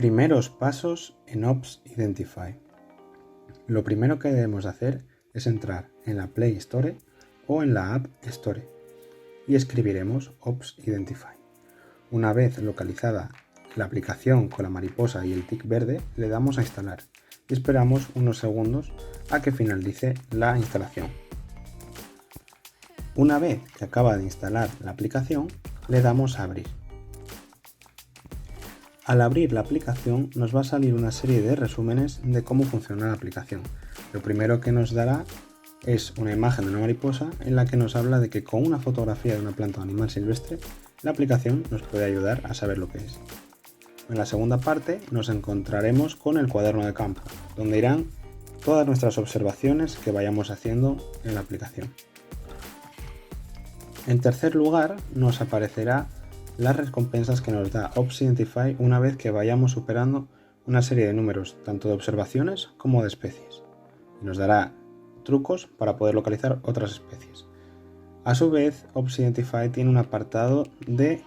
Primeros pasos en Ops Identify. Lo primero que debemos hacer es entrar en la Play Store o en la App Store y escribiremos Ops Identify. Una vez localizada la aplicación con la mariposa y el tic verde, le damos a instalar y esperamos unos segundos a que finalice la instalación. Una vez que acaba de instalar la aplicación, le damos a abrir. Al abrir la aplicación nos va a salir una serie de resúmenes de cómo funciona la aplicación. Lo primero que nos dará es una imagen de una mariposa en la que nos habla de que con una fotografía de una planta o animal silvestre la aplicación nos puede ayudar a saber lo que es. En la segunda parte nos encontraremos con el cuaderno de campo, donde irán todas nuestras observaciones que vayamos haciendo en la aplicación. En tercer lugar nos aparecerá las recompensas que nos da Ops Identify una vez que vayamos superando una serie de números tanto de observaciones como de especies. Y nos dará trucos para poder localizar otras especies. A su vez, Ops Identify tiene un apartado de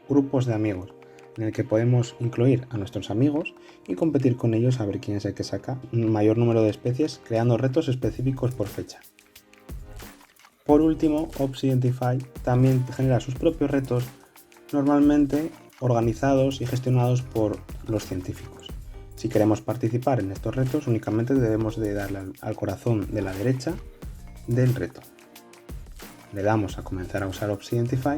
grupos de amigos, en el que podemos incluir a nuestros amigos y competir con ellos a ver quién es el que saca un mayor número de especies, creando retos específicos por fecha. Por último, Ops Identify también genera sus propios retos, normalmente organizados y gestionados por los científicos. Si queremos participar en estos retos, únicamente debemos de darle al corazón de la derecha del reto. Le damos a comenzar a usar Ops Identify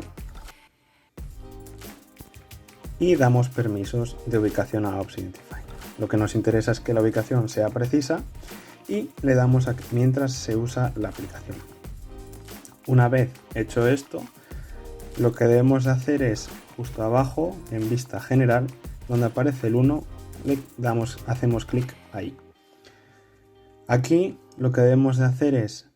y damos permisos de ubicación a Ops Identify. Lo que nos interesa es que la ubicación sea precisa y le damos a mientras se usa la aplicación. Una vez hecho esto, lo que debemos hacer es justo abajo en vista general, donde aparece el 1, hacemos clic ahí. Aquí lo que debemos de hacer es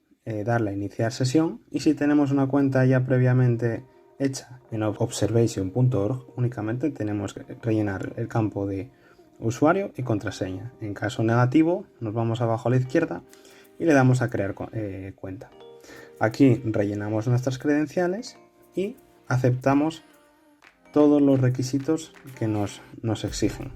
darle a iniciar sesión, y si tenemos una cuenta ya previamente hecha en observation.org, únicamente tenemos que rellenar el campo de usuario y contraseña. En caso negativo, nos vamos abajo a la izquierda y le damos a crear cuenta. Aquí rellenamos nuestras credenciales y aceptamos todos los requisitos que nos exigen.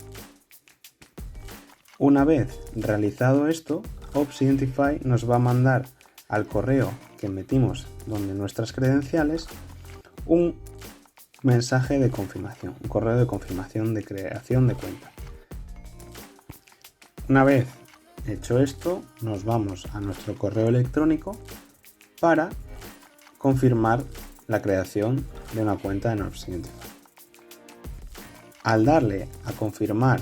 Una vez realizado esto, Ops Identify nos va a mandar al correo que metimos donde nuestras credenciales un mensaje de confirmación, un correo de confirmación de creación de cuenta. Una vez hecho esto, nos vamos a nuestro correo electrónico para confirmar la creación de una cuenta en Ops Identify. Al darle a confirmar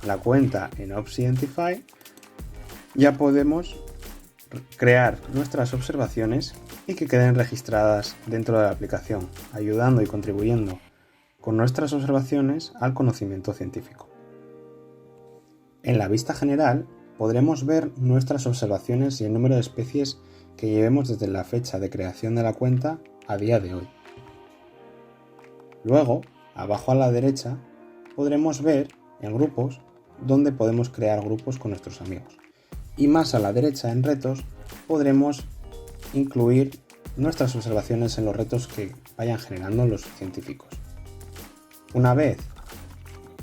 la cuenta en Ops Identify, ya podemos crear nuestras observaciones y que queden registradas dentro de la aplicación, ayudando y contribuyendo con nuestras observaciones al conocimiento científico. En la vista general podremos ver nuestras observaciones y el número de especies que llevemos desde la fecha de creación de la cuenta a día de hoy. Luego, abajo a la derecha, podremos ver en grupos donde podemos crear grupos con nuestros amigos. Y más a la derecha en retos podremos incluir nuestras observaciones en los retos que vayan generando los científicos. Una vez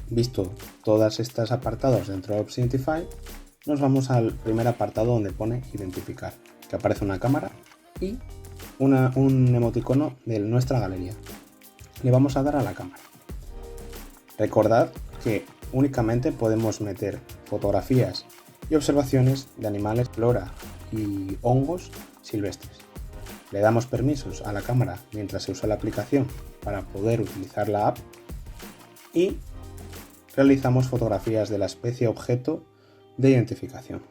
visto todos estos apartados dentro de Ops Identify, nos vamos al primer apartado donde pone identificar, que aparece una cámara y un emoticono de nuestra galería. Le vamos a dar a la cámara. Recordad que únicamente podemos meter fotografías y observaciones de animales, flora y hongos silvestres. Le damos permisos a la cámara mientras se usa la aplicación para poder utilizar la app y realizamos fotografías de la especie objeto de identificación.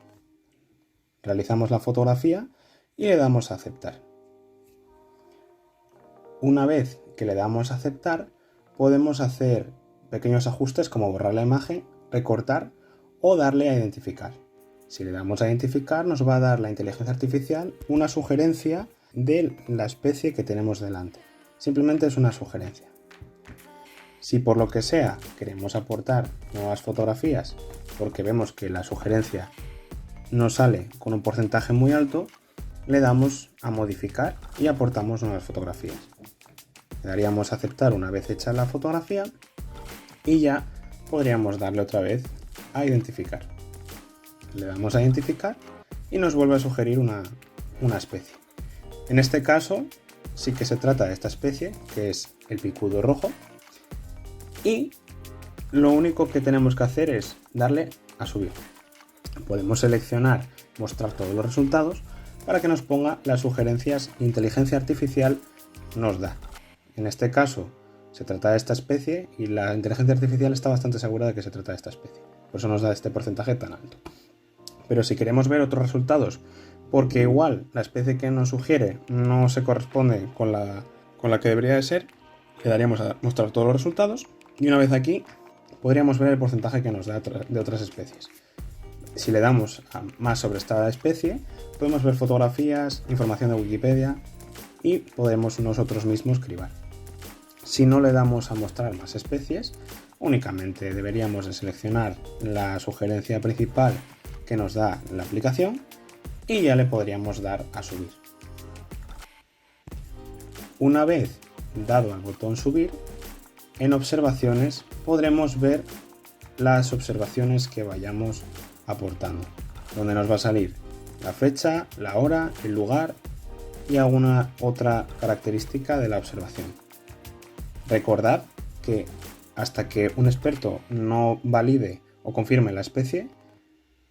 Realizamos la fotografía y le damos a aceptar. Una vez que le damos a aceptar, podemos hacer pequeños ajustes como borrar la imagen, recortar o darle a identificar. Si le damos a identificar, nos va a dar la inteligencia artificial una sugerencia de la especie que tenemos delante. Simplemente es una sugerencia. Si por lo que sea queremos aportar nuevas fotografías porque vemos que la sugerencia nos sale con un porcentaje muy alto, le damos a modificar y aportamos nuevas fotografías. Le daríamos a aceptar una vez hecha la fotografía y ya podríamos darle otra vez a identificar. Le damos a identificar y nos vuelve a sugerir una especie. En este caso sí que se trata de esta especie, que es el picudo rojo, y lo único que tenemos que hacer es darle a subir. Podemos seleccionar mostrar todos los resultados para que nos ponga las sugerencias que inteligencia artificial nos da. En este caso se trata de esta especie y la inteligencia artificial está bastante segura de que se trata de esta especie. Por eso nos da este porcentaje tan alto. Pero si queremos ver otros resultados, porque igual la especie que nos sugiere no se corresponde con la que debería de ser, le daríamos a mostrar todos los resultados y una vez aquí podríamos ver el porcentaje que nos da de otras especies. Si le damos a más sobre esta especie, podemos ver fotografías, información de Wikipedia y podemos nosotros mismos cribar. Si no le damos a mostrar más especies, únicamente deberíamos de seleccionar la sugerencia principal que nos da la aplicación y ya le podríamos dar a subir. Una vez dado al botón subir, en observaciones podremos ver las observaciones que vayamos aportando, donde nos va a salir la fecha, la hora, el lugar y alguna otra característica de la observación. Recordad que hasta que un experto no valide o confirme la especie,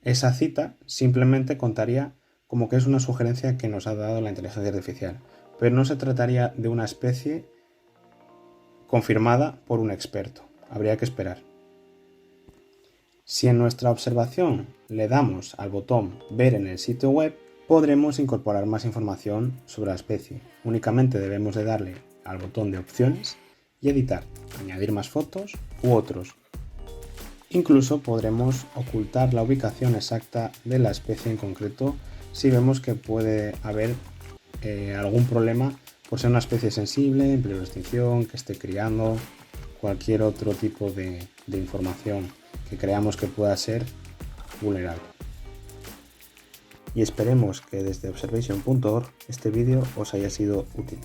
esa cita simplemente contaría como que es una sugerencia que nos ha dado la inteligencia artificial, pero no se trataría de una especie confirmada por un experto. Habría que esperar. Si en nuestra observación le damos al botón ver en el sitio web, podremos incorporar más información sobre la especie. Únicamente debemos de darle al botón de opciones y editar, añadir más fotos u otros. Incluso podremos ocultar la ubicación exacta de la especie en concreto si vemos que puede haber algún problema por ser una especie sensible, en peligro de extinción, que esté criando, cualquier otro tipo de información que creamos que pueda ser vulnerable. Y esperemos que desde observation.org este vídeo os haya sido útil.